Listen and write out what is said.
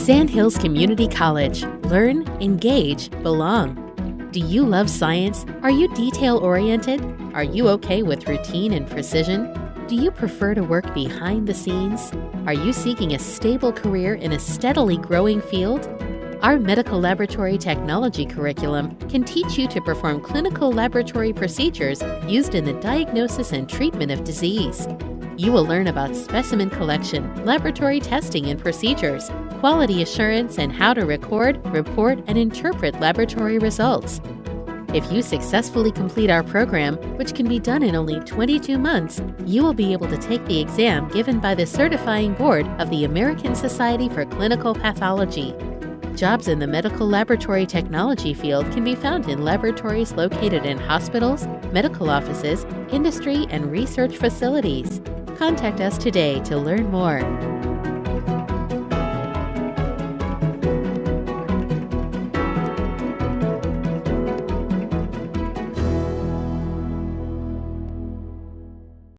Sandhills Community College. Learn, engage, belong. Do you love science? Are you detail-oriented? Are you okay with routine and precision? Do you prefer to work behind the scenes? Are you seeking a stable career in a steadily growing field? Our medical laboratory technology curriculum can teach you to perform clinical laboratory procedures used in the diagnosis and treatment of disease. You will learn about specimen collection, laboratory testing and procedures, quality assurance, and how to record, report, and interpret laboratory results. If you successfully complete our program, which can be done in only 22 months, you will be able to take the exam given by the certifying board of the American Society for Clinical Pathology. Jobs in the medical laboratory technology field can be found in laboratories located in hospitals, medical offices, industry, and research facilities. Contact us today to learn more.